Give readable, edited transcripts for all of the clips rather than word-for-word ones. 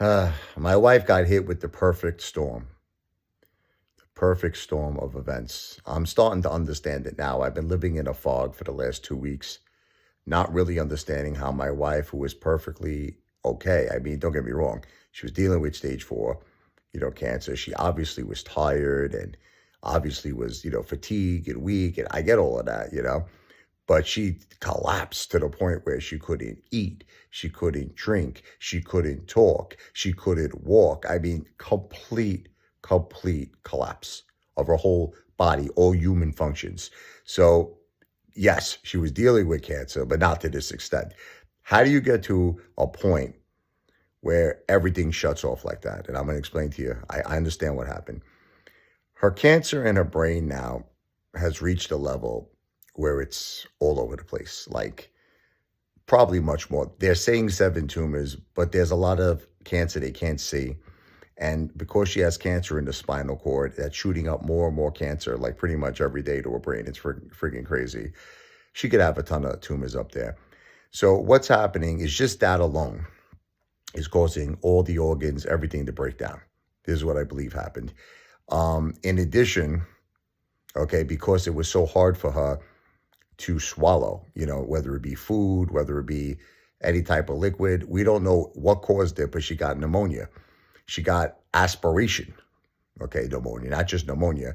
My wife got hit with the perfect storm of events. I'm starting to understand it now. I've been living in a fog for the last 2 weeks, not really understanding how my wife, who was perfectly okay, I mean, don't get me wrong, she was dealing with stage four, cancer. She obviously was tired and obviously was, fatigued and weak. And I get all of that. But she collapsed to the point where she couldn't eat, she couldn't drink, she couldn't talk, she couldn't walk. I mean, complete collapse of her whole body, all human functions. So, yes, she was dealing with cancer, but not to this extent. How do you get to a point where everything shuts off like that? And I'm going to explain to you. I understand what happened. Her cancer in her brain now has reached a level where it's all over the place, like probably much more. They're saying 7 tumors, but there's a lot of cancer they can't see. And because she has cancer in the spinal cord, that's shooting up more and more cancer, like pretty much every day to her brain. It's freaking crazy. She could have a ton of tumors up there. So what's happening is just that alone is causing all the organs, everything to break down. This is what I believe happened. In addition, okay, because it was so hard for her to swallow, whether it be food, whether it be any type of liquid. We don't know what caused it, but she got pneumonia. She got aspiration, okay, pneumonia, not just pneumonia.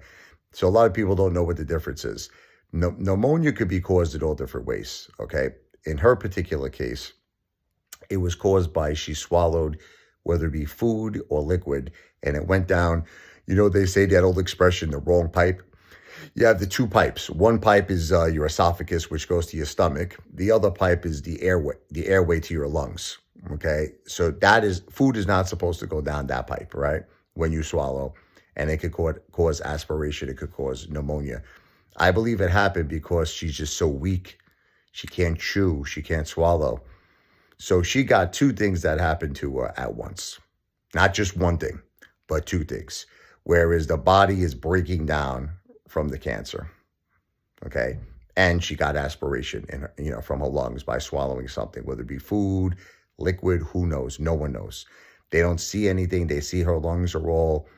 So a lot of people don't know what the difference is. Pneumonia could be caused in all different ways, okay? In her particular case, it was caused by she swallowed, whether it be food or liquid, and it went down. They say that old expression, the wrong pipe. You have the 2 pipes. One pipe is your esophagus, which goes to your stomach. The other pipe is the airway to your lungs. Okay, so food is not supposed to go down that pipe, right? When you swallow, and it could cause aspiration. It could cause pneumonia. I believe it happened because she's just so weak. She can't chew. She can't swallow. So she got 2 things that happened to her at once. Not just one thing, but 2 things. Whereas the body is breaking down from the cancer, okay? And she got aspiration from her lungs by swallowing something, whether it be food, liquid, who knows? No one knows. They don't see anything. They see her lungs are all,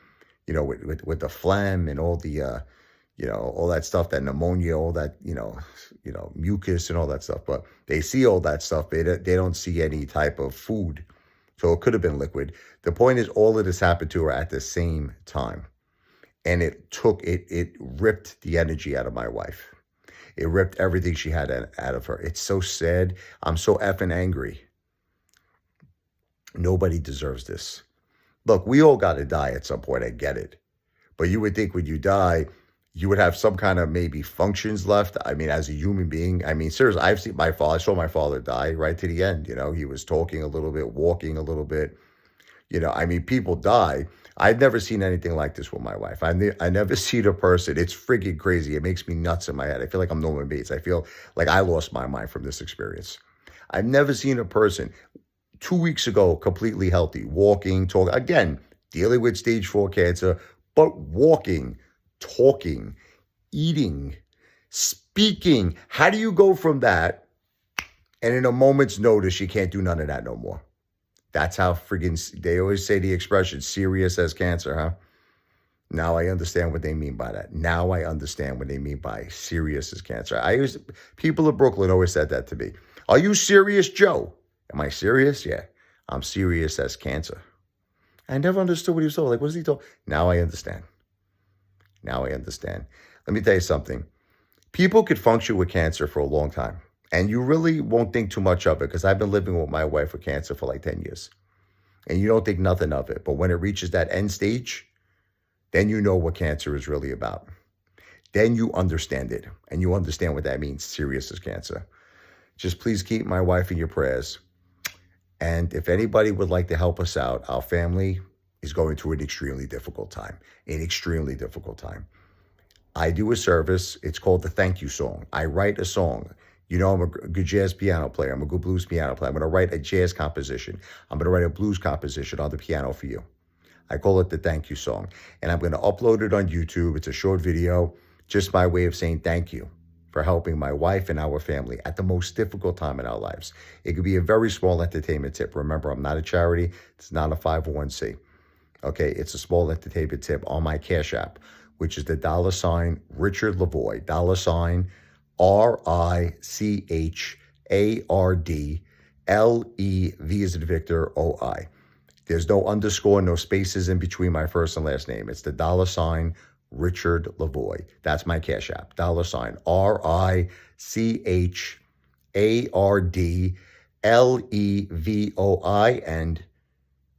with the phlegm and all the, all that stuff, that pneumonia, all that, mucus and all that stuff. But they see all that stuff. They don't see any type of food. So it could have been liquid. The point is, all of this happened to her at the same time. And it ripped the energy out of my wife. It ripped everything she had out of her. It's so sad. I'm so effing angry. Nobody deserves this. Look, we all got to die at some point. I get it. But you would think when you die, you would have some kind of maybe functions left. I mean, as a human being, I mean, seriously, I saw my father die right to the end. He was talking a little bit, walking a little bit. I mean, people die. I've never seen anything like this with my wife. I never seen a person. It's freaking crazy. It makes me nuts in my head. I feel like I'm Norman Bates. I feel like I lost my mind from this experience. I've never seen a person 2 weeks ago completely healthy, walking, talking, again, dealing with stage 4 cancer, but walking, talking, eating, speaking. How do you go from that and in a moment's notice, you can't do none of that no more? That's how they always say the expression, serious as cancer, huh? Now I understand what they mean by that. Now I understand what they mean by serious as cancer. People in Brooklyn always said that to me. Are you serious, Joe? Am I serious? Yeah, I'm serious as cancer. I never understood what he was talking. Like, what is he talking? Now I understand. Let me tell you something. People could function with cancer for a long time. And you really won't think too much of it, because I've been living with my wife with cancer for like 10 years. And you don't think nothing of it. But when it reaches that end stage, then you know what cancer is really about. Then you understand it. And you understand what that means, serious as cancer. Just please keep my wife in your prayers. And if anybody would like to help us out, our family is going through an extremely difficult time. I do a service. It's called the Thank You Song. I write a song. I'm a good jazz piano player. I'm a good blues piano player. I'm going to write a jazz composition. I'm going to write a blues composition on the piano for you. I call it the Thank You Song. And I'm going to upload it on YouTube. It's a short video, just my way of saying thank you. for helping my wife and our family at the most difficult time in our lives. It could be a very small entertainment tip. Remember, I'm not a charity. It's not a 501c. Okay, it's a small entertainment tip on my Cash App, which is the $RichardLevoi, $RichardLevi as in Victor, OI. There's no underscore, no spaces in between my first and last name. It's the $RichardLevoi. That's my Cash App. $RichardLevoi. And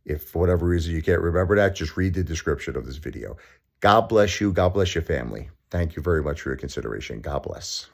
if for whatever reason you can't remember that, just read the description of this video. God bless you. God bless your family. Thank you very much for your consideration. God bless.